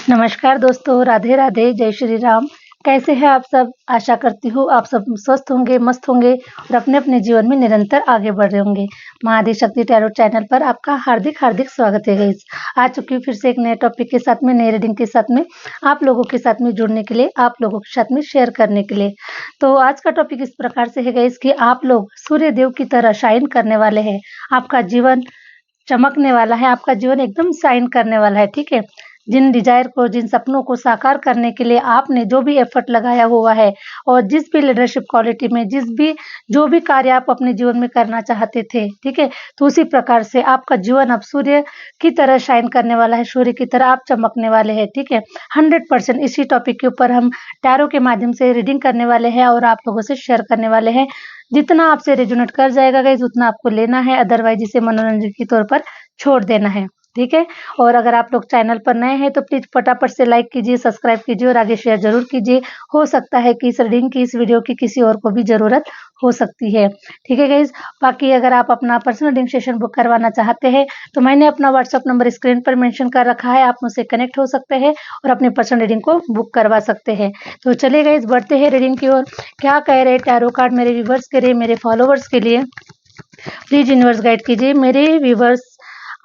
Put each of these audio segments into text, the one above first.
नमस्कार दोस्तों, राधे राधे, जय श्री राम। कैसे हैं आप सब? आशा करती हूँ आप सब स्वस्थ होंगे, मस्त होंगे और अपने अपने जीवन में निरंतर आगे बढ़ रहे होंगे। महाआदि शक्ति टैरो चैनल पर आपका हार्दिक हार्दिक स्वागत है गाइस। आ चुकी हूँ फिर से एक नए टॉपिक के साथ में, नए रीडिंग के साथ में, आप लोगों के साथ में जुड़ने के लिए, आप लोगों के साथ में शेयर करने के लिए। तो आज का टॉपिक इस प्रकार से है गाइस कि आप लोग सूर्य देव की तरह शाइन करने वाले हैं। आपका जीवन चमकने वाला है, आपका जीवन एकदम शाइन करने वाला है। ठीक है, जिन डिजायर को, जिन सपनों को साकार करने के लिए आपने जो भी एफर्ट लगाया हुआ है और जिस भी लीडरशिप क्वालिटी में, जो भी कार्य आप अपने जीवन में करना चाहते थे, ठीक है, तो उसी प्रकार से आपका जीवन अब सूर्य की तरह शाइन करने वाला है, सूर्य की तरह आप चमकने वाले हैं। ठीक है, 100% इसी टॉपिक के ऊपर हम टैरो के माध्यम से रीडिंग करने वाले हैं और आप लोगों से शेयर करने वाले हैं। जितना आपसे रेजोनेट कर जाएगा गाइस, उतना आपको लेना है, अदरवाइज इसे मनोरंजन के तौर पर छोड़ देना है। ठीक है, और अगर आप लोग चैनल पर नए हैं तो प्लीज फटाफट से लाइक कीजिए, सब्सक्राइब कीजिए और आगे शेयर जरूर कीजिए। हो सकता है कि इस रीडिंग की, इस वीडियो की किसी और को भी जरूरत हो सकती है। ठीक है गाइज, बाकी अगर आप अपना पर्सनल रीडिंग सेशन बुक करवाना चाहते हैं तो मैंने अपना व्हाट्सएप नंबर स्क्रीन पर मेंशन कर रखा है, आप मुझसे कनेक्ट हो सकते हैं और अपने पर्सनल रीडिंग को बुक करवा सकते हैं। तो चलिए गाइज, बढ़ते हैं रीडिंग की ओर। क्या कह रहे टैरो कार्ड मेरे व्यूवर्स के लिए, मेरे फॉलोवर्स के लिए? प्लीज यूनिवर्स गाइड कीजिए। मेरे व्यूवर्स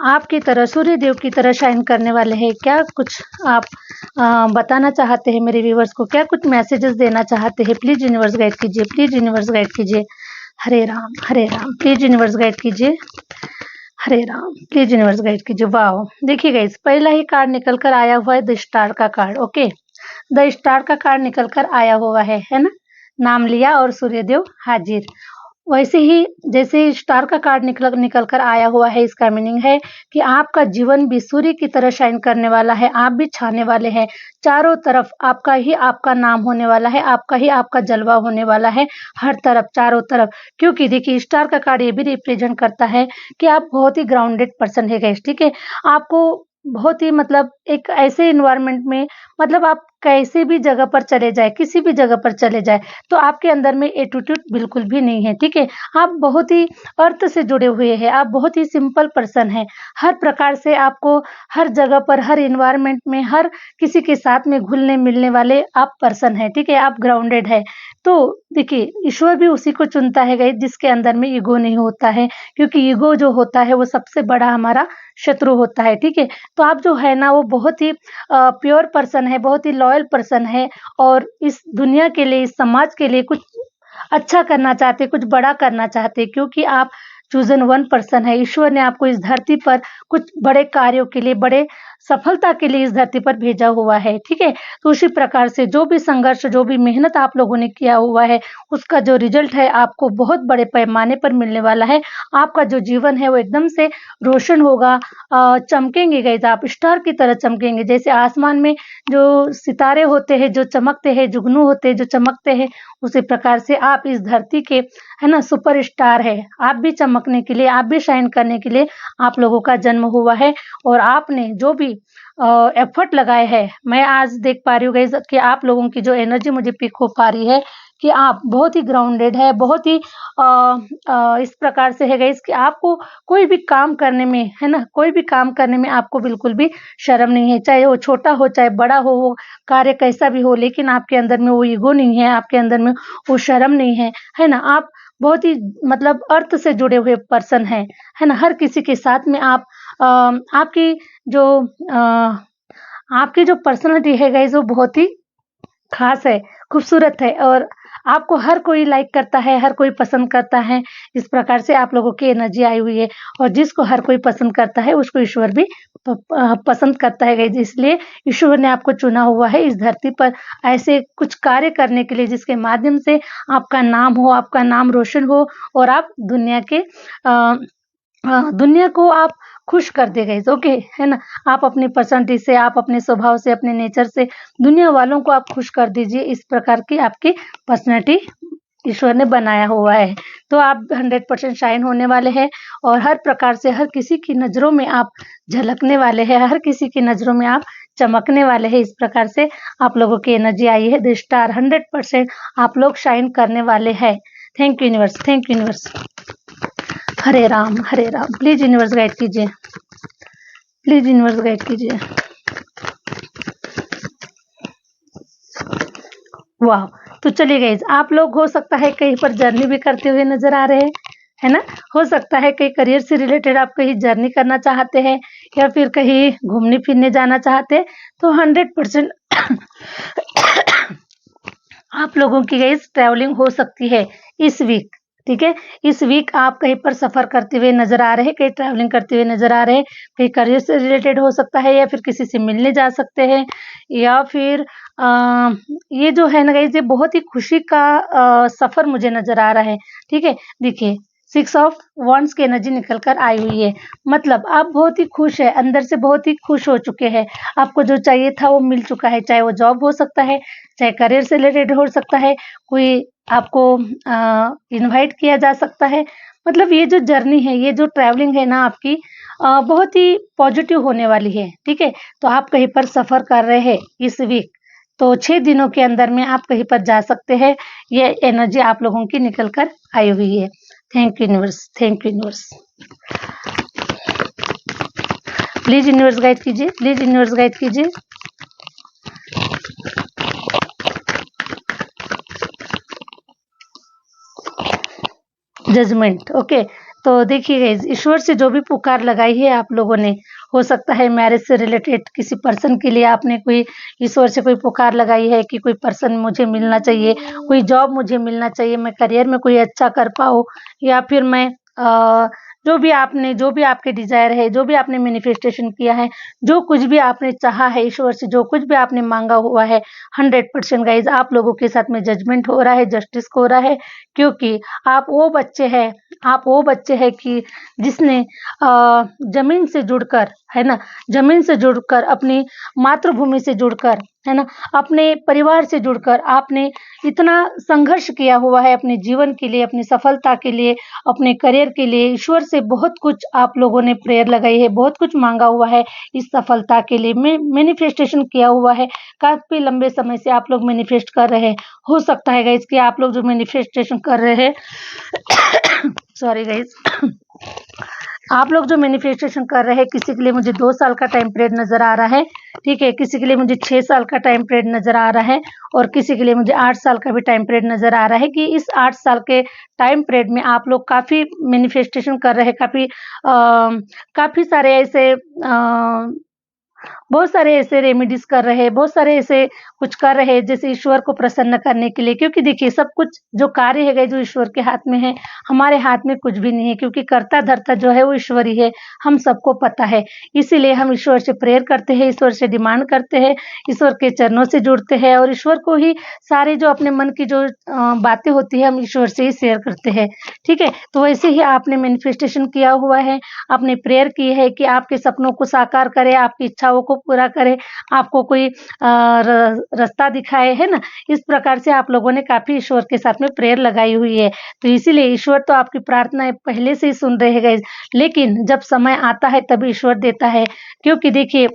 आपकी तरह, सूर्य देव की तरह शाइन करने वाले हैं। क्या कुछ आप बताना चाहते हैं मेरे व्यूवर्स को? क्या कुछ मैसेजेस देना चाहते हैं? प्लीज यूनिवर्स गाइड कीजिए, प्लीज यूनिवर्स गाइड कीजिए। हरे राम हरे राम, प्लीज यूनिवर्स गाइड कीजिए। हरे राम, प्लीज यूनिवर्स गाइड कीजिए। वाओ, देखिए गाइस, पहला ही कार्ड निकल कर आया हुआ है द स्टार का कार्ड। ओके, द स्टार का कार्ड निकल कर आया हुआ है ना। नाम लिया और सूर्यदेव हाजिर। वैसे ही जैसे स्टार का कार्ड निकल कर आया हुआ है, इसका मीनिंग है कि आपका जीवन भी सूर्य की तरह शाइन करने वाला है, आप भी छाने वाले हैं। चारों तरफ आपका ही आपका नाम होने वाला है, आपका ही आपका जलवा होने वाला है, हर तरफ, चारों तरफ। क्योंकि देखिए, स्टार का कार्ड ये भी रिप्रेजेंट करता है कि आप बहुत ही ग्राउंडेड पर्सन है गाइस। ठीक है, आपको बहुत ही मतलब एक ऐसे इन्वायरमेंट में, मतलब आप कैसे भी जगह पर चले जाए, किसी भी जगह पर चले जाए, तो आपके अंदर में एटीट्यूड बिल्कुल भी नहीं है। ठीक है, आप बहुत ही अर्थ से जुड़े हुए हैं, आप बहुत ही सिंपल पर्सन हैं। हर प्रकार से आपको हर जगह पर, हर इन्वायरमेंट में, हर किसी के साथ में घुलने मिलने वाले आप पर्सन हैं। ठीक है, आप ग्राउंडेड है। तो देखिए, ईश्वर भी उसी को चुनता है गाइस जिसके अंदर में ईगो नहीं होता है, क्योंकि ईगो जो होता है वो सबसे बड़ा हमारा शत्रु होता है। ठीक है, तो आप जो है ना, वो बहुत ही प्योर पर्सन है, बहुत ही लॉयल पर्सन है और इस दुनिया के लिए, इस समाज के लिए कुछ अच्छा करना चाहते, कुछ बड़ा करना चाहते, क्योंकि आप चूजन वन पर्सन है। ईश्वर ने आपको इस धरती पर कुछ बड़े कार्यों के लिए, बड़े सफलता के लिए इस धरती पर भेजा हुआ है। ठीक है, तो उसी प्रकार से जो भी संघर्ष, जो भी मेहनत आप लोगों ने किया हुआ है, उसका जो रिजल्ट है आपको बहुत बड़े पैमाने पर मिलने वाला है। आपका जो जीवन है वो एकदम से रोशन होगा, चमकेंगे गाइस, आप स्टार की तरह चमकेंगे। जैसे आसमान में जो सितारे होते हैं, जो चमकते हैं, जुगनू होते हैं जो चमकते हैं, उसी प्रकार से आप इस धरती के, है ना, सुपरस्टार है। आप भी चमकने के लिए, आप भी शाइन करने के लिए आप लोगों का जन्म हुआ है और आपने जो भी एफर्ट लगाए हैं, मैं आज देख पा रही हूँ गाइस कि आप लोगों की जो एनर्जी मुझे पिक हो पा रही है कि आप बहुत ही ग्राउंडेड है, बहुत ही इस प्रकार से है गाइस कि आपको कोई भी काम करने में, है ना, कोई भी काम करने में आपको बिल्कुल भी शर्म नहीं है। चाहे वो छोटा हो, चाहे बड़ा हो, वो कार्य कैसा भी हो, लेकिन आपके अंदर में वो ईगो नहीं है, आपके अंदर में वो शर्म नहीं है ना। आप बहुत ही मतलब अर्थ से जुड़े हुए पर्सन हैं, है ना। हर किसी के साथ में आप आपकी जो आपकी जो पर्सनालिटी है गाइस, वो बहुत ही खास है, खूबसूरत है और आपको हर कोई लाइक करता है, हर कोई पसंद करता है। इस प्रकार से आप लोगों की एनर्जी आई हुई है और जिसको हर कोई पसंद करता है उसको ईश्वर भी पसंद करता है गाइस। इसलिए ईश्वर ने आपको चुना हुआ है इस धरती पर ऐसे कुछ कार्य करने के लिए जिसके माध्यम से आपका नाम हो, आपका नाम रोशन हो और आप दुनिया को आप खुश कर दे गाइस। ओके, है ना। आप अपनी पर्सनालिटी से, आप अपने स्वभाव से, अपने नेचर से दुनिया वालों को आप खुश कर दीजिए। इस प्रकार की आपकी पर्सनालिटी ईश्वर ने बनाया हुआ है, तो आप 100% शाइन होने वाले हैं और हर प्रकार से हर किसी की नज़रों में आप झलकने वाले हैं, हर किसी की नज़रों में आप चमकने वाले हैं। इस प्रकार से आप लोगों की एनर्जी आई है द स्टार, 100% आप लोग शाइन करने वाले हैं। Thank you universe, thank you universe. Hare Ram Hare Ram, please universe guide कीजिए, प्लीज यूनिवर्स गाइड कीजिए। वाह! तो चलिए गाइज़, आप लोग हो सकता है कहीं पर जर्नी भी करते हुए नज़र आ रहे हैं, है ना? हो सकता है कहीं करियर से रिलेटेड आप कहीं जर्नी करना चाहते हैं या फिर कहीं घूमने-फिरने जाना चाहते हैं, तो 100% आप लोगों की गाइज़ ट्रैवलिंग हो सकती है इस वीक, ठीक है? इस वीक आप कहीं पर सफ़र करते हुए नज़र आ रहे हैं, कहीं ट्रैवलिंग करते हुए नज़र आ रहे हैं, कहीं करियर से रिलेटेड हो सकता है या फिर किसी से मिलने जा सकते हैं या फिर ये जो है ना गाइज़, ये बहुत ही खुशी का सफ़र मुझे नज़र आ रहा है, ठीक है? देखिए 6 ऑफ वांड्स की एनर्जी निकल कर आई हुई है, मतलब आप बहुत ही खुश हैं, अंदर से बहुत ही खुश हो चुके हैं। आपको जो चाहिए था वो मिल चुका है, चाहे वो जॉब हो सकता है, चाहे करियर से रिलेटेड हो सकता है, कोई आपको इनवाइट किया जा सकता है। मतलब ये जो जर्नी है, ये जो ट्रैवलिंग है ना आपकी बहुत ही पॉजिटिव होने वाली है, ठीक है? तो आप कहीं पर सफ़र कर रहे हैं इस वीक, तो 6 दिनों के अंदर में आप कहीं पर जा सकते हैं। ये एनर्जी आप लोगों की निकल कर आई हुई है। Thank you universe, thank you universe. Please universe guide कीजिए, प्लीज़ यूनिवर्स गाइड कीजिए। Judgement, okay. तो देखिए गाइस, ईश्वर से जो भी पुकार लगाई है आप लोगों ने, हो सकता है मैरिज से रिलेटेड किसी पर्सन के लिए आपने कोई ईश्वर से कोई पुकार लगाई है कि कोई पर्सन मुझे मिलना चाहिए, कोई जॉब मुझे मिलना चाहिए, मैं करियर में कोई अच्छा कर पाऊँ या फिर मैं जो भी आपके डिज़ायर है, जो भी आपने मैनिफेस्टेशन किया है, जो कुछ भी आपने चाहा है ईश्वर से, जो कुछ भी आपने माँगा हुआ है, 100% गाइस आप लोगों के साथ में जजमेंट हो रहा है, जस्टिस हो रहा है, क्योंकि आप वो बच्चे हैं कि जिसने ज़मीन से जुड़कर, है ना? ज़मीन से जुड़कर, अपनी मातृभूमि से जुड़कर, है ना? अपने परिवार से जुड़कर आपने इतना संघर्ष किया हुआ है अपने जीवन के लिए, अपनी सफलता के लिए, अपने करियर के लिए। ईश्वर से बहुत कुछ आप लोगों ने प्रेयर लगाई है, बहुत कुछ माँगा हुआ है इस सफलता के लिए, मैनिफेस्टेशन किया हुआ है। काफ़ी लंबे समय से आप लोग मैनिफेस्ट कर रहे हैं। हो सकता है गाइज़ कि आप लोग जो मैनिफेस्टेशन कर रहे हैं सॉरी गाइज़ आप लोग जो मैनिफेस्टेशन कर रहे हैं, किसी के लिए मुझे 2 साल का टाइम पीरियड नज़र आ रहा है, ठीक है? किसी के लिए मुझे 6 साल का टाइम पीरियड नज़र आ रहा है और किसी के लिए मुझे 8 साल का भी टाइम पीरियड नज़र आ रहा है कि इस 8 साल के टाइम पीरियड में आप लोग काफ़ी मैनिफेस्टेशन कर रहे हैं, काफ़ी सारे ऐसे बहुत सारे ऐसे रेमेडीज़ कर रहे हैं, बहुत सारे ऐसे कुछ कर रहे हैं जैसे ईश्वर को प्रसन्न करने के लिए, क्योंकि देखिए सब कुछ जो कार्य है जो ईश्वर के हाथ में है, हमारे हाथ में कुछ भी नहीं है, क्योंकि कर्ता-धर्ता जो है वो ईश्वर ही है, हम सबको पता है। इसीलिए हम ईश्वर से प्रेयर करते हैं, ईश्वर से डिमांड करते हैं, ईश्वर के चरणों से जुड़ते हैं और ईश्वर को ही सारे जो अपने मन की जो बातें होती है हम ईश्वर से ही शेयर करते हैं, ठीक है? तो वैसे ही आपने मैनिफेस्टेशन किया हुआ है, आपने प्रेयर की है कि आपके सपनों को साकार करे, आपकी इच्छाओं को पूरा करे, आपको कोई रास्ता दिखाए, है ना? इस प्रकार से आप लोगों ने काफ़ी ईश्वर के साथ में प्रेयर लगाई हुई है। तो इसीलिए ईश्वर तो आपकी प्रार्थनाएँ पहले से ही सुन रहे हैं गाइज़, लेकिन जब समय आता है तभी ईश्वर देता है। क्योंकि देखिए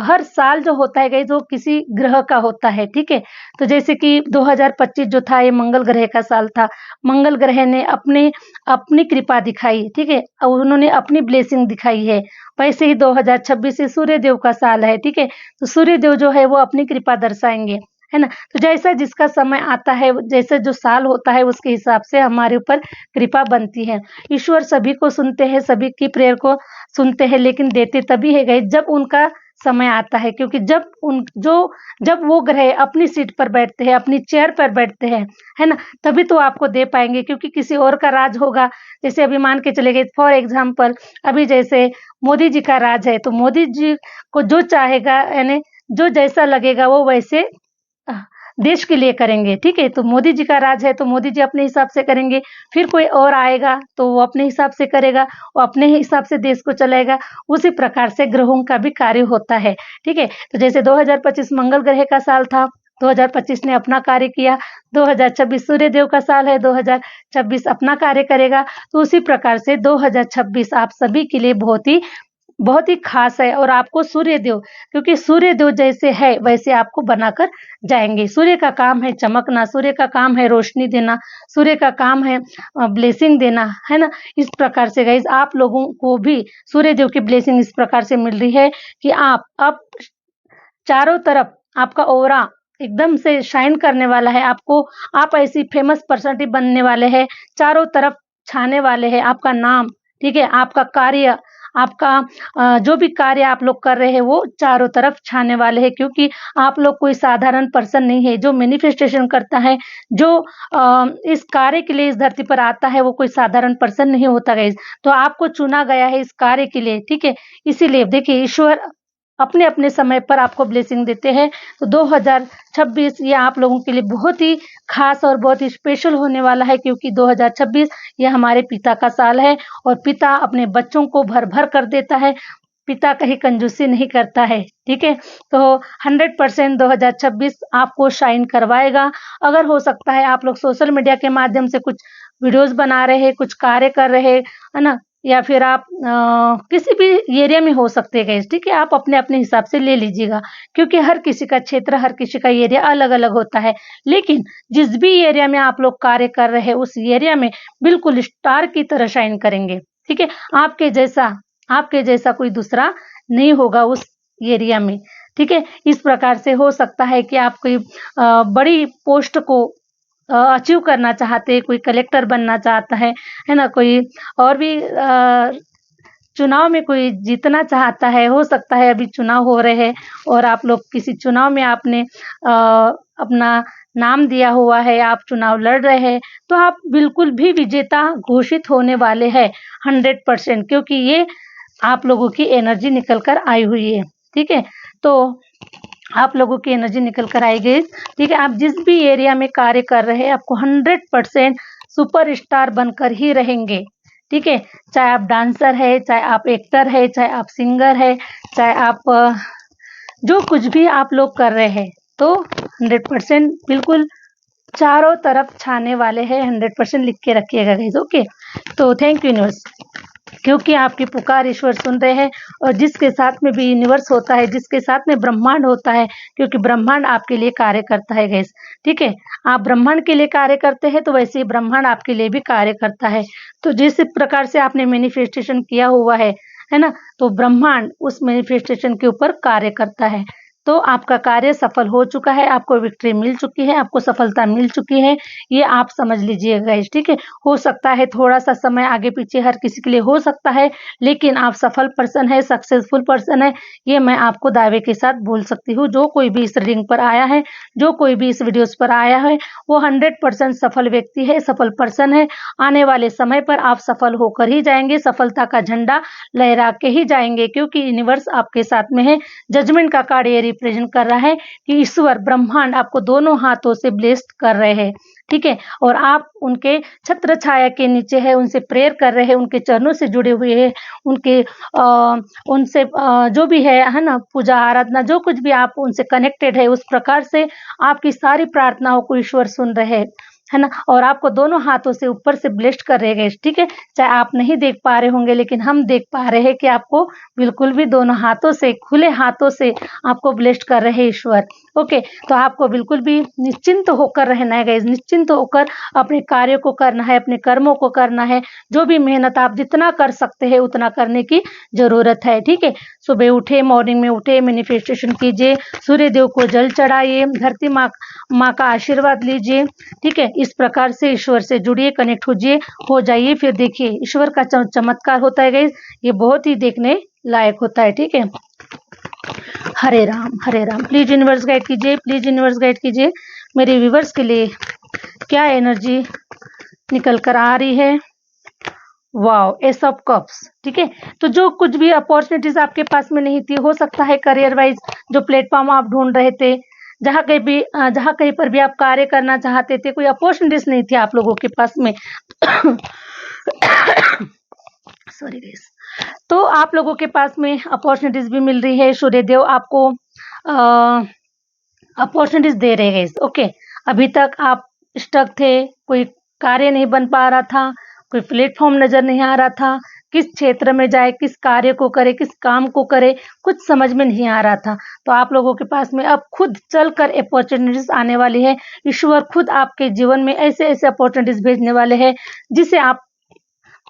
हर साल जो होता है गाइज़ वो किसी ग्रह का होता है, ठीक है? तो जैसे कि 2025 जो था ये मंगल ग्रह का साल था। मंगल ग्रह ने अपनी कृपा दिखाई, ठीक है? और उन्होंने अपनी ब्लेसिंग दिखाई है। वैसे ही 2026 से सूर्य देव का साल है, ठीक है? तो सूर्य देव जो है वो अपनी कृपा दर्शाएँगे, है ना? तो जैसा जिसका समय आता है, जैसे जो साल होता है उसके हिसाब से हमारे ऊपर कृपा बनती है। ईश्वर सभी को सुनते हैं, सभी की प्रेयर को सुनते हैं, लेकिन देते तभी है गाइस जब उनका समय आता है, क्योंकि जब वो ग्रह अपनी सीट पर बैठते हैं, अपनी चेयर पर बैठते हैं, है ना? तभी तो आपको दे पाएँगे, क्योंकि किसी और का राज होगा, जैसे अभी मान के चलिए फॉर एग्ज़ाम्पल अभी जैसे मोदी जी का राज है, तो मोदी जी को जो चाहेगा, यानी जो जैसा लगेगा वो वैसे अ, देश के लिए करेंगे, ठीक है? तो मोदी जी का राज है तो मोदी जी अपने हिसाब से करेंगे, फिर कोई और आएगा तो वो अपने हिसाब से करेगा, वो अपने ही हिसाब से देश को चलाएगा। उसी प्रकार से ग्रहों का भी कार्य होता है, ठीक है? तो जैसे 2025 मंगल ग्रह का साल था, 2025 ने अपना कार्य किया, 2026 सूर्य देव का साल है, 2026 अपना कार्य करेगा। तो उसी प्रकार से 2026 आप सभी के लिए बहुत ही ख़ास है और आपको सूर्यदेव, क्योंकि सूर्यदेव जैसे है वैसे आपको बनाकर जाएँगे। सूर्य का काम है चमकना, सूर्य का काम है रोशनी देना, सूर्य का काम है ब्लेसिंग देना, है ना? इस प्रकार से गाइज़ आप लोगों को भी सूर्यदेव की ब्लेसिंग इस प्रकार से मिल रही है कि आप अब चारों तरफ आपका ऑरा एकदम से शाइन करने वाला है आपको। आप ऐसी फेमस पर्सनालिटी बनने वाले हैं, चारों तरफ छाने वाले हैं आपका नाम, ठीक है? आपका कार्य, आपका जो भी कार्य आप लोग कर रहे हैं वो चारों तरफ छाने वाले हैं, क्योंकि आप लोग कोई साधारण पर्सन नहीं है। जो मैनिफेस्टेशन करता है, जो इस कार्य के लिए इस धरती पर आता है, वो कोई साधारण पर्सन नहीं होता गाइस। तो आपको चुना गया है इस कार्य के लिए, ठीक है? इसीलिए देखिए, ईश्वर अपने-अपने समय पर आपको ब्लेसिंग देते हैं। तो 2026 ये आप लोगों के लिए बहुत ही खास और बहुत ही स्पेशल होने वाला है, क्योंकि 2026 ये हमारे पिता का साल है और पिता अपने बच्चों को भर-भर कर देता है। पिता कहीं कंजूसी नहीं करता है, ठीक है? तो 100% 2026 आपको शाइन करवाएगा। अगर हो सकता है आप लोग सोशल मीडिया के माध्यम से कुछ वीडियोज़ बना रहे हैं, कुछ कार्य कर रहे हैं, है ना? या फिर आप किसी भी एरिया में हो सकते हैं गाइस, ठीक है? आप अपने-अपने हिसाब से ले लीजिएगा, क्योंकि हर किसी का क्षेत्र, हर किसी का एरिया अलग-अलग होता है। लेकिन जिस भी एरिया में आप लोग कार्य कर रहे हैं, उस एरिया में बिल्कुल स्टार की तरह शाइन करेंगे, ठीक है? आपके जैसा कोई दूसरा नहीं होगा उस एरिया में, ठीक है? इस प्रकार से हो सकता है कि आप कोई बड़ी पोस्ट को अचीव करना चाहते हैं, कोई कलेक्टर बनना चाहता है ना? कोई और भी चुनाव में कोई जीतना चाहता है, हो सकता है अभी चुनाव हो रहे हैं और आप लोग किसी चुनाव में आपने अपना नाम दिया हुआ है, आप चुनाव लड़ रहे हैं, तो आप बिल्कुल भी विजेता घोषित होने वाले हैं 100%, क्योंकि ये आप लोगों की एनर्जी निकल कर आई हुई है, ठीक है? तो आप लोगों की एनर्जी निकल कर आई गई, ठीक है? आप जिस भी एरिया में कार्य कर रहे हैं, आपको 100% सुपरस्टार बनकर ही रहेंगे, ठीक है? चाहे आप डांसर है, चाहे आप एक्टर है, चाहे आप सिंगर है, चाहे आप जो कुछ भी आप लोग कर रहे हैं, तो 100% बिल्कुल चारों तरफ छाने वाले हैं। 100% लिख के रखिएगा गाइस, ओके? तो थैंक यू यूनिवर्स, क्योंकि आपकी पुकार ईश्वर सुन रहे हैं, और जिसके साथ में भी यूनिवर्स होता है, जिसके साथ में ब्रह्मांड होता है, क्योंकि ब्रह्मांड आपके लिए कार्य करता है गाइस, ठीक है? आप ब्रह्मांड के लिए कार्य करते हैं, तो वैसे ही ब्रह्मांड आपके लिए भी कार्य करता है। तो जिस प्रकार से आपने मैनिफेस्टेशन किया हुआ है ना? तो ब्रह्मांड उस मैनिफेस्टेशन के ऊपर कार्य करता है। तो आपका कार्य सफल हो चुका है, आपको विक्ट्री मिल चुकी है, आपको सफलता मिल चुकी है, ये आप समझ लीजिएगा गाइस, ठीक है? हो सकता है थोड़ा-सा समय आगे-पीछे हर किसी के लिए हो सकता है, लेकिन आप सफल पर्सन है, सक्सेसफुल पर्सन है, ये मैं आपको दावे के साथ बोल सकती हूँ। जो कोई भी इस रीडिंग पर आया है, जो कोई भी इस वीडियोज़ पर आया है, वो 100% सफल व्यक्ति है, सफल पर्सन है। आने वाले समय पर आप सफल होकर ही जाएँगे, सफलता का झंडा लहरा के ही जाएँगे, क्योंकि यूनिवर्स आपके साथ में है। जजमेंट का कार्ड ये रिप्रेजेंट कर रहा है कि ईश्वर ब्रह्मांड आपको दोनों हाथों से ब्लेस्ड कर रहे हैं, ठीक है? और आप उनके छत्र छाया के नीचे है, उनसे प्रेयर कर रहे हैं, उनके चरणों से जुड़े हुए हैं, उनके उनसे जो भी है ना? पूजा आराधना जो कुछ भी आप उनसे कनेक्टेड है, उस प्रकार से आपकी सारी प्रार्थनाओं को ईश्वर सुन रहे हैं, है ना? और आपको दोनों हाथों से ऊपर से ब्लेस्ड कर रहे हैं, ठीक है? चाहे आप नहीं देख पा रहे होंगे, लेकिन हम देख पा रहे हैं कि आपको बिल्कुल भी दोनों हाथों से, खुले हाथों से आपको ब्लेस्ड कर रहे हैं ईश्वर, ओके? तो आपको बिल्कुल भी निश्चिंत होकर रहना है गाइस, निश्चिंत होकर अपने कार्य को करना है, अपने कर्मों को करना है। जो भी मेहनत आप जितना कर सकते हैं, उतना करने की ज़रूरत है, ठीक है? सुबह उठे, मॉर्निंग में उठे, मैनिफेस्टेशन कीजिए, सूर्य देव को जल चढ़ाइए, धरती माँ का आशीर्वाद लीजिए, ठीक है? इस प्रकार से ईश्वर से जुड़िए, कनेक्ट हो जाइए। फिर देखिए ईश्वर का चमत्कार होता है गाइस, ये बहुत ही देखने लायक होता है, ठीक है? हरे राम। प्लीज यूनिवर्स गाइड कीजिए, प्लीज यूनिवर्स गाइड कीजिए मेरे व्यूवर्स के लिए क्या एनर्जी निकल कर आ रही है। वाओ, एस ऑफ कप्स, ठीक है? तो जो कुछ भी अपॉर्चुनिटीज आपके पास में नहीं थी, हो सकता है करियर वाइज जो प्लेटफॉर्म आप ढूंढ रहे थे, जहाँ कहीं पर भी आप कार्य करना चाहते थे, कोई अपॉर्चुनिटीज नहीं थी आप लोगों के पास में सॉरी गाइस, तो आप लोगों के पास में अपॉर्चुनिटीज भी मिल रही है। सूर्यदेव आपको अपॉर्चुनिटीज दे रहे हैं, ओके? अभी तक आप स्टक थे, कोई कार्य नहीं बन पा रहा था, कोई प्लेटफॉर्म नजर नहीं आ रहा था, किस क्षेत्र में जाए, किस कार्य को करे, किस काम को करे, कुछ समझ में नहीं आ रहा था। तो आप लोगों के पास में अब खुद चलकर अपॉर्चुनिटीज आने वाली है। ईश्वर खुद आपके जीवन में ऐसे ऐसे अपॉर्चुनिटीज भेजने वाले हैं, जिसे आप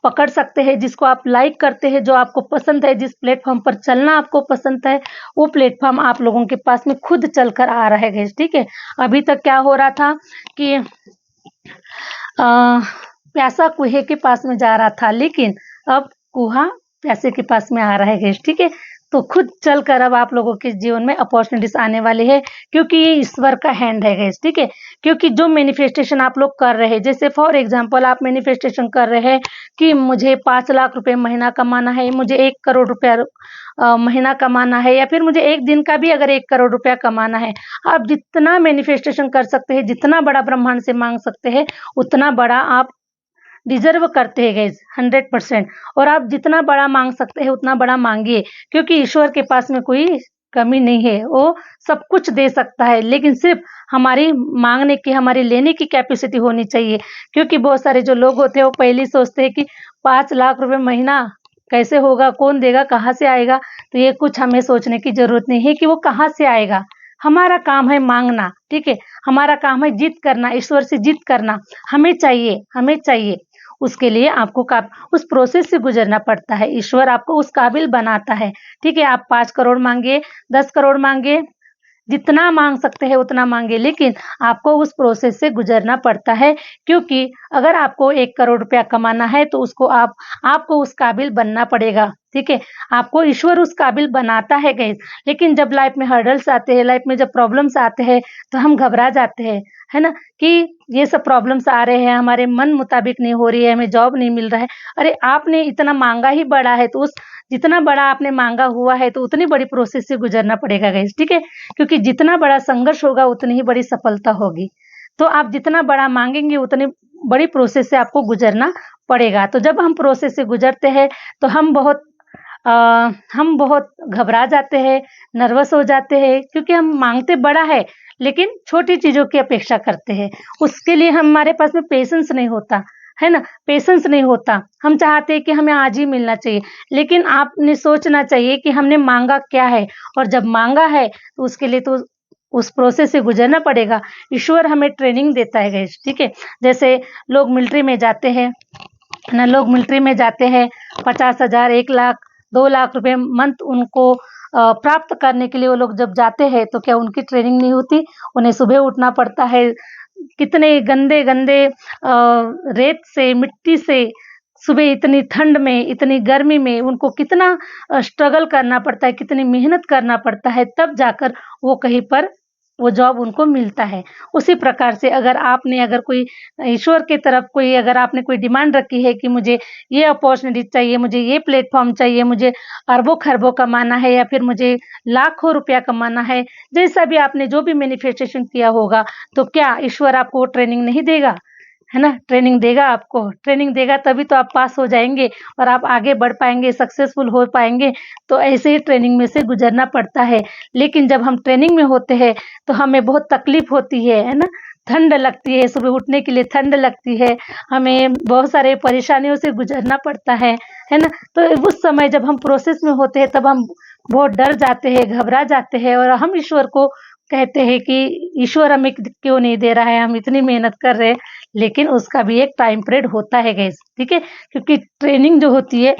पकड़ सकते हैं, जिसको आप लाइक करते हैं, जो आपको पसंद है, जिस प्लेटफॉर्म पर चलना आपको पसंद है, वो प्लेटफॉर्म आप लोगों के पास में खुद चलकर आ रहा है गाइस। ठीक है, अभी तक क्या हो रहा था कि प्यासा कुएं के पास में जा रहा था, लेकिन अब कुआं प्यासे के पास में आ रहा है गाइस। ठीक है, तो खुद चलकर अब आप लोगों के जीवन में अपॉर्चुनिटीज आने वाली है, क्योंकि ये ईश्वर का हैंड है गाइस। ठीक है, क्योंकि जो मैनिफेस्टेशन आप लोग कर रहे हैं, जैसे फॉर एग्जांपल आप मैनिफेस्टेशन कर रहे हैं कि मुझे 5 लाख रुपए महीना कमाना है, मुझे 1 करोड़ रुपया महीना कमाना है, या फिर मुझे एक दिन का भी अगर 1 करोड़ रुपया कमाना है, आप जितना मैनिफेस्टेशन कर सकते हैं, जितना बड़ा ब्रह्मांड से मांग सकते हैं, उतना बड़ा आप डिजर्व करते हैं गाइस 100%। और आप जितना बड़ा मांग सकते हैं उतना बड़ा मांगिए, क्योंकि ईश्वर के पास में कोई कमी नहीं है, वो सब कुछ दे सकता है, लेकिन सिर्फ हमारी मांगने की, हमारी लेने की कैपेसिटी होनी चाहिए। क्योंकि बहुत सारे जो लोग होते हैं वो पहले ही सोचते हैं कि 5 लाख रुपए महीना कैसे होगा, कौन देगा, कहाँ से आएगा। तो ये कुछ हमें सोचने की जरूरत नहीं है कि वो कहाँ से आएगा। हमारा काम है मांगना। ठीक है, हमारा काम है जिद करना, ईश्वर से जिद करना। हमें चाहिए, हमें चाहिए। उसके लिए आपको उस प्रोसेस से गुजरना पड़ता है। ईश्वर आपको उस काबिल बनाता है। ठीक है, आप 5 करोड़ मांगिए, 10 करोड़ मांगिए, जितना मांग सकते हैं उतना मांगे, लेकिन आपको उस प्रोसेस से गुजरना पड़ता है। क्योंकि अगर आपको 1 करोड़ रुपया कमाना है तो उसको आपको उस काबिल बनना पड़ेगा। ठीक है, आपको ईश्वर उस काबिल बनाता है गाइस। लेकिन जब लाइफ में हर्डल्स आते हैं, लाइफ में जब प्रॉब्लम्स आते हैं, तो हम घबरा जाते हैं, है ना, कि ये सब प्रॉब्लम्स आ रहे हैं, हमारे मन मुताबिक नहीं हो रही है, हमें जॉब नहीं मिल रहा है। अरे आपने इतना मांगा ही बड़ा है, तो उस जितना बड़ा आपने मांगा हुआ है, तो उतनी बड़ी प्रोसेस से गुजरना पड़ेगा गाइस। ठीक है, क्योंकि जितना बड़ा संघर्ष होगा उतनी ही बड़ी सफलता होगी। तो आप जितना बड़ा मांगेंगे उतनी बड़ी प्रोसेस से आपको गुजरना पड़ेगा। तो जब हम प्रोसेस से गुजरते हैं तो हम बहुत घबरा जाते हैं, नर्वस हो जाते हैं, क्योंकि हम मांगते बड़ा है लेकिन छोटी चीजों की अपेक्षा करते हैं। उसके लिए हमारे पास में पेशेंस नहीं होता, है ना, पेशेंस नहीं होता। हम चाहते हैं कि हमें आज ही मिलना चाहिए, लेकिन आपने सोचना चाहिए कि हमने मांगा क्या है, और जब मांगा है तो उसके लिए तो उस प्रोसेस से गुजरना पड़ेगा। ईश्वर हमें ट्रेनिंग देता है गाइस। ठीक है, जैसे लोग मिलिट्री में जाते हैं ना, लोग मिलिट्री में जाते हैं, 50,000, 1 लाख, 2 लाख रुपए मंथ उनको प्राप्त करने के लिए वो लोग जब जाते हैं, तो क्या उनकी ट्रेनिंग नहीं होती? उन्हें सुबह उठना पड़ता है, कितने गंदे गंदे रेत से, मिट्टी से, सुबह इतनी ठंड में, इतनी गर्मी में उनको कितना स्ट्रगल करना पड़ता है, कितनी मेहनत करना पड़ता है, तब जाकर वो कहीं पर वो जॉब उनको मिलता है। उसी प्रकार से अगर कोई ईश्वर की तरफ कोई अगर आपने कोई डिमांड रखी है कि मुझे ये अपॉर्चुनिटी चाहिए, मुझे ये प्लेटफॉर्म चाहिए, मुझे अरबों खरबों कमाना है, या फिर मुझे लाखों रुपया कमाना है, जैसा भी आपने जो भी मैनिफेस्टेशन किया होगा, तो क्या ईश्वर आपको वो ट्रेनिंग नहीं देगा? है ना, ट्रेनिंग देगा आपको, ट्रेनिंग देगा तभी तो आप पास हो जाएंगे और आप आगे बढ़ पाएंगे, सक्सेसफुल हो पाएंगे। तो ऐसे ही ट्रेनिंग में से गुजरना पड़ता है। लेकिन जब हम ट्रेनिंग में होते हैं तो हमें बहुत तकलीफ होती है ना, ठंड लगती है, सुबह उठने के लिए ठंड लगती है, हमें बहुत सारे परेशानियों से गुजरना पड़ता है ना। तो उस समय जब हम प्रोसेस में होते हैं तब हम बहुत डर जाते हैं, घबरा जाते हैं, और हम ईश्वर को कहते हैं कि ईश्वर हमें क्यों नहीं दे रहा है, हम इतनी मेहनत कर रहे हैं। लेकिन उसका भी एक टाइम पीरियड होता है गाइस। ठीक है, क्योंकि ट्रेनिंग जो होती है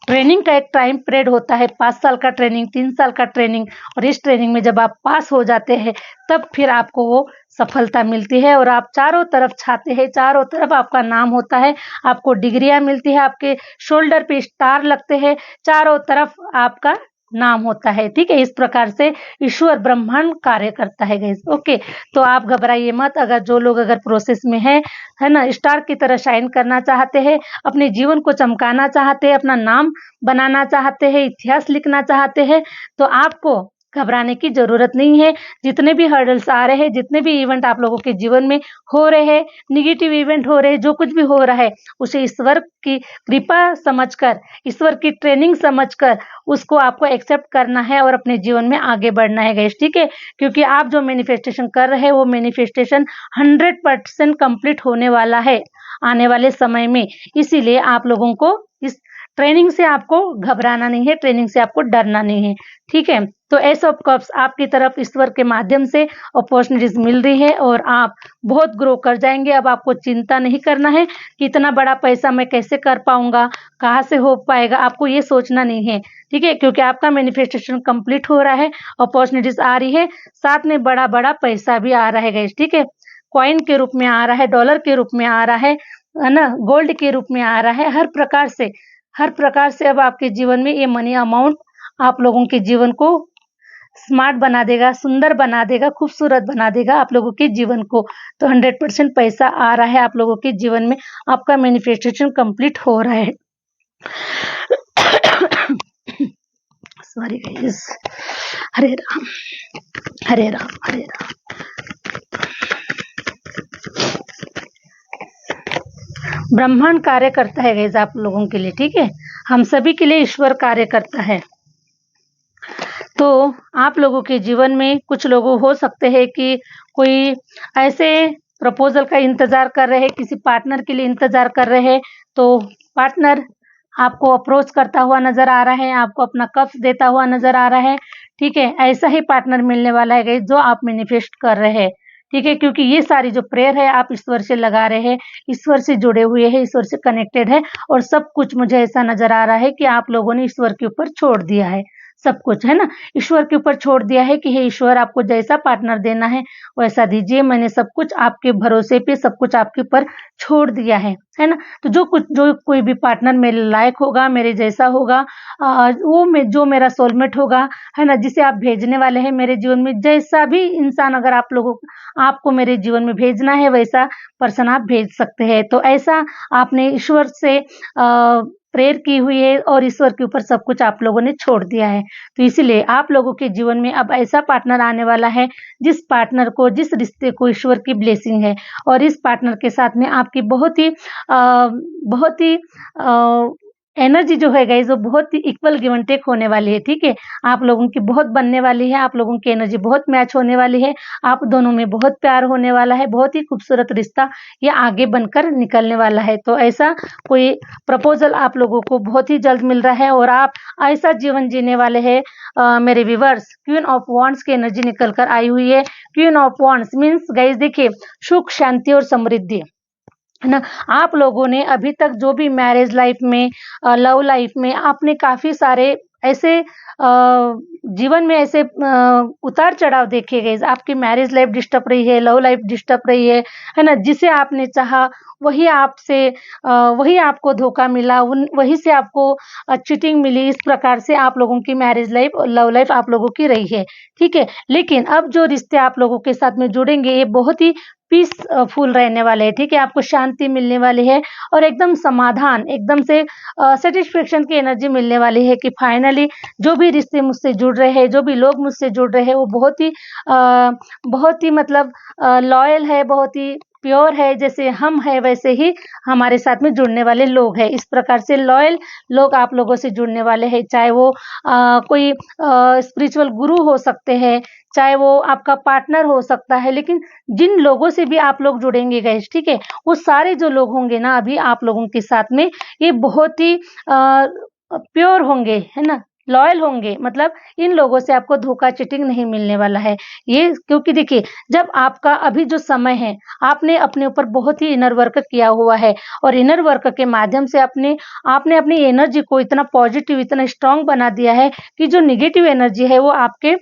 ट्रेनिंग का एक टाइम पीरियड होता है, 5 साल का ट्रेनिंग, 3 साल का ट्रेनिंग, और इस ट्रेनिंग में जब आप पास हो जाते हैं तब फिर आपको वो सफलता मिलती है, और आप चारों तरफ छाते हैं, चारों तरफ आपका नाम होता है, आपको डिग्रियां मिलती है, आपके शोल्डर पे स्टार लगते हैं, चारों तरफ आपका नाम होता है। ठीक है, इस प्रकार से ईश्वर ब्रह्मांड कार्य करता है गाइस। ओके, तो आप घबराइए मत। अगर जो लोग अगर प्रोसेस में है ना, स्टार की तरह शाइन करना चाहते हैं, अपने जीवन को चमकाना चाहते हैं, अपना नाम बनाना चाहते हैं, इतिहास लिखना चाहते हैं, तो आपको घबराने की जरूरत नहीं है। जितने भी हर्डल्स आ रहे हैं, जितने भी इवेंट आप लोगों के जीवन में हो रहे हैं, निगेटिव इवेंट हो रहे हैं, जो कुछ भी हो रहा है, उसे ईश्वर की कृपा समझकर, ईश्वर की ट्रेनिंग समझकर उसको आपको एक्सेप्ट करना है और अपने जीवन में आगे बढ़ना है गाइस। ठीक है, क्योंकि आप जो मैनिफेस्टेशन कर रहे हैं वो मैनिफेस्टेशन 100% कंप्लीट होने वाला है आने वाले समय में। इसीलिए आप लोगों को इस ट्रेनिंग से आपको घबराना नहीं है, ट्रेनिंग से आपको डरना नहीं है, ठीक है। तो एस ऑफ कप्स आपकी तरफ ईश्वर के माध्यम से अपॉर्चुनिटीज मिल रही है और आप बहुत ग्रो कर जाएंगे। अब आपको चिंता नहीं करना है कि इतना बड़ा पैसा मैं कैसे कर पाऊंगा, कहाँ से हो पाएगा, आपको ये सोचना नहीं है, ठीक है, क्योंकि आपका मैनिफेस्टेशन कंप्लीट हो रहा है, अपॉर्चुनिटीज आ रही है, साथ में बड़ा बड़ा पैसा भी आ रहा है गाइस, ठीक है। कॉइन के रूप में आ रहा है, डॉलर के रूप में आ रहा है ना, गोल्ड के रूप में आ रहा है, हर प्रकार से अब आपके जीवन में ये मनी अमाउंट आप लोगों के जीवन को स्मार्ट बना देगा, सुंदर बना देगा, खूबसूरत बना देगा आप लोगों के जीवन को। तो 100% पैसा आ रहा है आप लोगों के जीवन में, आपका मैनिफेस्टेशन कंप्लीट हो रहा है। सॉरी गाइस, हरे राम हरे राम हरे राम। ब्रह्मांड कार्य करता है गाइस आप लोगों के लिए, ठीक है, हम सभी के लिए ईश्वर कार्य करता है। तो आप लोगों के जीवन में कुछ लोग हो सकते हैं कि कोई ऐसे प्रपोजल का इंतजार कर रहे हैं, किसी पार्टनर के लिए इंतजार कर रहे हैं, तो पार्टनर आपको अप्रोच करता हुआ नजर आ रहा है, आपको अपना कप्स देता हुआ नजर आ रहा है, ठीक है। ऐसा ही पार्टनर मिलने वाला है गाइस जो आप मैनिफेस्ट कर रहे हैं, ठीक है, क्योंकि ये सारी जो प्रेयर है आप ईश्वर से लगा रहे हैं, ईश्वर से जुड़े हुए हैं, ईश्वर से कनेक्टेड है, और सब कुछ मुझे ऐसा नजर आ रहा है कि आप लोगों ने ईश्वर के ऊपर छोड़ दिया है, सब कुछ है ना, ईश्वर के ऊपर छोड़ दिया है कि हे ईश्वर आपको जैसा पार्टनर देना है वैसा दीजिए, मैंने सब कुछ आपके भरोसे पे सब कुछ आपके ऊपर छोड़ दिया है ना। तो जो कोई भी पार्टनर मेरे लायक होगा, मेरे जैसा होगा, वो जो मेरा सोलमेट होगा, है ना, जिसे आप भेजने वाले हैं मेरे जीवन में, जैसा भी इंसान अगर आपको मेरे जीवन में भेजना है वैसा पर्सन आप भेज सकते हैं। तो ऐसा आपने ईश्वर से प्रेयर की हुई है और ईश्वर के ऊपर सब कुछ आप लोगों ने छोड़ दिया है। तो इसीलिए आप लोगों के जीवन में अब ऐसा पार्टनर आने वाला है जिस पार्टनर को, जिस रिश्ते को ईश्वर की ब्लेसिंग है, और इस पार्टनर के साथ में आपकी बहुत ही एनर्जी जो है गाइस वो बहुत ही इक्वल गिव एंड टेक होने वाली है, ठीक है। आप लोगों की बहुत बनने वाली है, आप लोगों की एनर्जी बहुत मैच होने वाली है, आप दोनों में बहुत प्यार होने वाला है, बहुत ही खूबसूरत रिश्ता ये आगे बनकर निकलने वाला है। तो ऐसा कोई प्रपोजल आप लोगों को बहुत ही जल्द मिल रहा है और आप ऐसा जीवन जीने वाले हैं। मेरे व्यूअर्स, क्वीन ऑफ वॉन्ड्स की एनर्जी निकल कर आई हुई है। Queen of wands means guys देखिए सुख, शांति और समृद्धि, है ना। आप लोगों ने अभी तक जो भी मैरिज लाइफ में, लव लाइफ में आपने काफी सारे ऐसे जीवन में ऐसे उतार चढ़ाव देखे गए, आपकी मैरिज लाइफ डिस्टर्ब रही है, लव लाइफ डिस्टर्ब रही है ना। जिसे आपने चाहा वही वही आपको धोखा मिला, वही से आपको चीटिंग मिली। इस प्रकार से आप लोगों की मैरिज लाइफ और लव लाइफ आप लोगों की रही है, ठीक है। लेकिन अब जो रिश्ते आप लोगों के साथ में जुड़ेंगे ये बहुत ही पीसफुल रहने वाले हैं, ठीक है। आपको शांति मिलने वाली है और एकदम समाधान, एकदम से सेटिस्फेक्शन की एनर्जी मिलने वाली है कि फाइनली जो भी रिश्ते मुझसे जुड़ रहे हैं, जो भी लोग मुझसे जुड़ रहे हैं वो बहुत ही मतलब लॉयल है, बहुत ही प्योर है, जैसे हम है वैसे ही हमारे साथ में जुड़ने वाले लोग हैं। इस प्रकार से लॉयल लोग आप लोगों से जुड़ने वाले हैं, चाहे वो कोई स्पिरिचुअल गुरु हो सकते हैं, चाहे वो आपका पार्टनर हो सकता है, लेकिन जिन लोगों से भी आप लोग जुड़ेंगे गाइस, ठीक है, वो सारे जो लोग होंगे ना अभी आप लोगों के साथ में ये बहुत ही प्योर होंगे, है ना, लॉयल होंगे। मतलब इन लोगों से आपको धोखा, चीटिंग नहीं मिलने वाला है ये, क्योंकि देखिए जब आपका अभी जो समय है आपने अपने ऊपर बहुत ही इनर वर्क किया हुआ है और इनर वर्क के माध्यम से आपने अपनी एनर्जी को इतना पॉजिटिव, इतना स्ट्रांग बना दिया है कि जो निगेटिव एनर्जी है वो आपके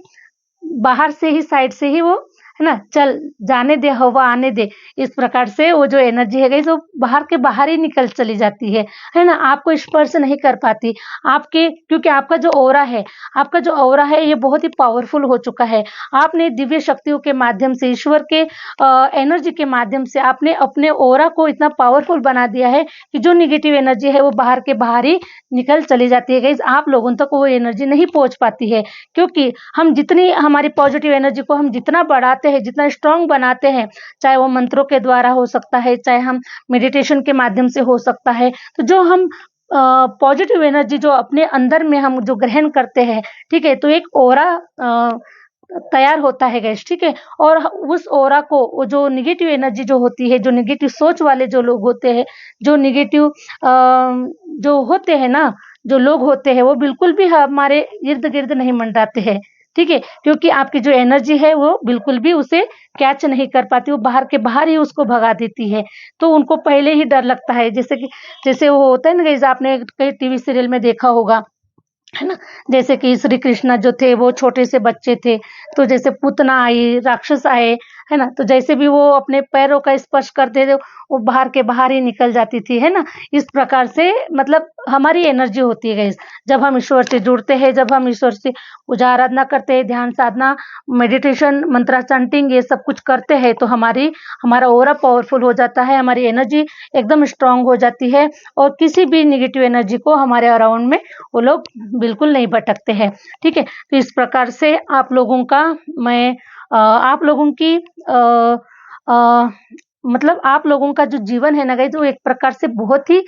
बाहर से ही, साइड से ही वो, है ना, चल जाने दे, हवा आने दे। इस प्रकार से वो जो एनर्जी है गाइस वो बाहर ही निकल चली जाती है ना, आपको स्पर्श नहीं कर पाती आपके, क्योंकि आपका जो ऑरा है ये बहुत ही पावरफुल हो चुका है। आपने दिव्य शक्तियों के माध्यम से, ईश्वर के एनर्जी के माध्यम से आपने अपने ऑरा को इतना पावरफुल बना दिया है कि जो निगेटिव एनर्जी है वो बाहर ही निकल चली जाती है गाइस। आप लोगों तक वो एनर्जी नहीं पहुंच पाती है, क्योंकि हम जितनी हमारी पॉजिटिव एनर्जी को हम जितना बढ़ाते हैं, जितना स्ट्रांग बनाते हैं, चाहे वो मंत्रों के द्वारा हो सकता है, चाहे हम मेडिटेशन के माध्यम से हो सकता है, तो जो हम पॉजिटिव एनर्जी जो अपने अंदर में हम जो ग्रहण करते हैं, ठीक है, तो एक ऑरा तैयार होता है गैस, ठीक है। और उस ऑरा को, वो जो नेगेटिव एनर्जी जो होती है, जो नेगेटिव सोच वाले जो लोग होते हैं, जो नेगेटिव जो होते हैं ना, जो लोग होते हैं, वो बिल्कुल भी हमारे इर्द गिर्द नहीं मंडराते हैं, ठीक है। क्योंकि आपकी जो एनर्जी है वो बिल्कुल भी उसे कैच नहीं कर पाती, वो बाहर के बाहर ही उसको भगा देती है। तो उनको पहले ही डर लगता है, जैसे वो होता है ना, जैसे आपने कई टीवी सीरियल में देखा होगा, है ना। जैसे कि श्री कृष्णा जो थे वो छोटे से बच्चे थे, तो जैसे पूतना आई, राक्षस आए, है ना, तो जैसे भी वो अपने पैरों का स्पर्श करते थे, वो बाहर के बाहर ही निकल जाती थी, है ना। इस प्रकार से मतलब हमारी एनर्जी होती है गाइस, जब हम ईश्वर से जुड़ते हैं, जब हम ईश्वर से पूजा आराधना करते हैं, ध्यान साधना, मेडिटेशन, मंत्रा चैंटिंग, ये सब कुछ करते हैं, तो हमारा ऑरा पावरफुल हो जाता है, हमारी एनर्जी एकदम स्ट्रांग हो जाती है, और किसी भी नेगेटिव एनर्जी को हमारे अराउंड में वो लोग बिल्कुल नहीं भटकते हैं, ठीक है। तो इस प्रकार से आप लोगों का मैं आप लोगों की अ, मतलब आप लोगों का जो जीवन है ना गाइस, वो एक प्रकार से बहुत ही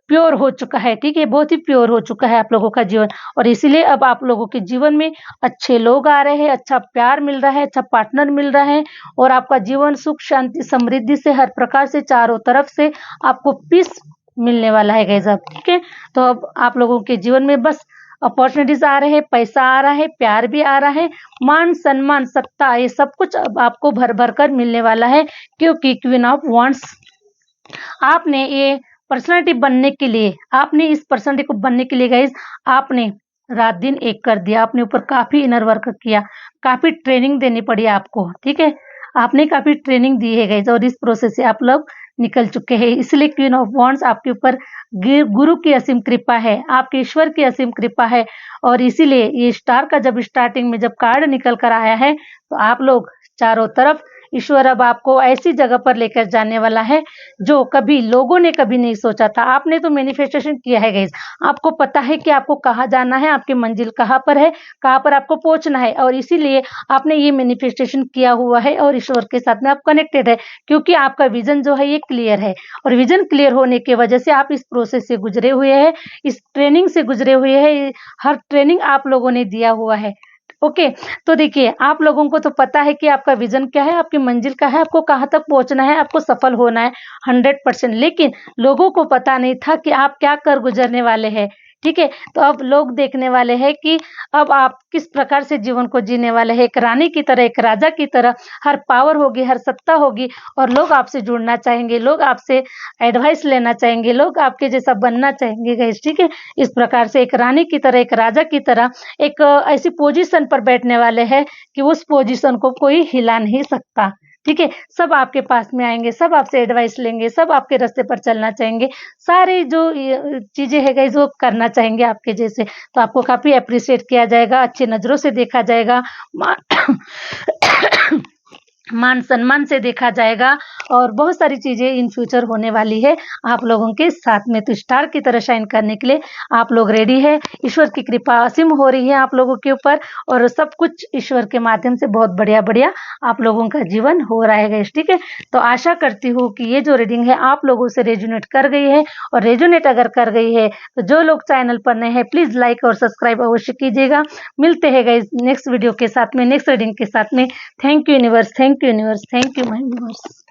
प्योर हो चुका है, ठीक है। बहुत ही प्योर हो चुका है आप लोगों का जीवन, और इसीलिए अब आप लोगों के जीवन में अच्छे लोग आ रहे हैं, अच्छा प्यार मिल रहा है, अच्छा पार्टनर मिल रहा है, और आपका जीवन सुख शांति समृद्धि से हर प्रकार से चारों तरफ से आपको पीस मिलने वाला है गाइस अब, ठीक है। तो अब आप लोगों के जीवन में बस अपॉर्चुनिटीज आ रहे हैं, पैसा आ रहा है, प्यार भी आ रहा है, मान सम्मान सत्ता, ये सब कुछ अब आपको भर भर कर मिलने वाला है, क्योंकि क्वीन ऑफ वांड्स आपने ये पर्सनालिटी बनने के लिए, आपने इस पर्सनालिटी को बनने के लिए गाइस, आपने रात दिन एक कर दिया, आपने ऊपर काफी इनर वर्क किया, काफी ट्रेनिंग देनी पड़ी आपको, ठीक है। आपने काफी ट्रेनिंग दी है गाइस, और इस प्रोसेस से आप लोग निकल चुके हैं, इसलिए क्वीन ऑफ वांड्स आपके ऊपर गुरु की असीम कृपा है, आपके ईश्वर की असीम कृपा है, और इसीलिए ये स्टार का जब स्टार्टिंग में जब कार्ड निकल कर आया है, तो आप लोग चारों तरफ ईश्वर अब आपको ऐसी जगह पर लेकर जाने वाला है जो कभी लोगों ने कभी नहीं सोचा था। आपने तो मैनिफेस्टेशन किया है गाइस, आपको पता है कि आपको कहाँ जाना है, आपकी मंजिल कहाँ पर है, कहाँ पर आपको पहुंचना है, और इसीलिए आपने ये मैनिफेस्टेशन किया हुआ है, और ईश्वर के साथ में आप कनेक्टेड है, क्योंकि आपका विजन जो है ये क्लियर है, और विजन क्लियर होने की वजह से आप इस प्रोसेस से गुजरे हुए हैं, इस ट्रेनिंग से गुजरे हुए हैं, हर ट्रेनिंग आप लोगों ने दिया हुआ है, ओके। तो देखिए, आप लोगों को तो पता है कि आपका विजन क्या है, आपकी मंजिल क्या है, आपको कहाँ तक पहुंचना है, आपको सफल होना है 100%, लेकिन लोगों को पता नहीं था कि आप क्या कर गुजरने वाले हैं, ठीक है। तो अब लोग देखने वाले हैं कि अब आप किस प्रकार से जीवन को जीने वाले हैं, एक रानी की तरह, एक राजा की तरह, हर पावर होगी, हर सत्ता होगी, और लोग आपसे जुड़ना चाहेंगे, लोग आपसे एडवाइस लेना चाहेंगे, लोग आपके जैसा बनना चाहेंगे गाइस, ठीक है। इस प्रकार से एक रानी की तरह, एक राजा की तरह, एक ऐसी पोजीशन पर बैठने वाले हैं कि उस पोजीशन को कोई हिला नहीं सकता, ठीक है। सब आपके पास में आएंगे, सब आपसे एडवाइस लेंगे, सब आपके रास्ते पर चलना चाहेंगे, सारी जो चीजें है गाइस वो करना चाहेंगे आपके जैसे, तो आपको काफी अप्रिशिएट किया जाएगा, अच्छी नजरों से देखा जाएगा, मान सम्मान से देखा जाएगा, और बहुत सारी चीजें इन फ्यूचर होने वाली है आप लोगों के साथ में। तो स्टार की तरह शाइन करने के लिए आप लोग रेडी है, ईश्वर की कृपा असीम हो रही है आप लोगों के ऊपर, और सब कुछ ईश्वर के माध्यम से बहुत बढ़िया बढ़िया आप लोगों का जीवन हो रहा है गाइस, ठीक है। तो आशा करती हूँ कि ये जो रीडिंग है आप लोगों से रेजोनेट कर गई है, और रेजोनेट अगर कर गई है तो जो लोग चैनल पर नए हैं प्लीज लाइक और सब्सक्राइब अवश्य कीजिएगा। मिलते हैं गाइस नेक्स्ट वीडियो के साथ में, नेक्स्ट रीडिंग के साथ में। Thank you universe, thank you universe, thank you my viewers.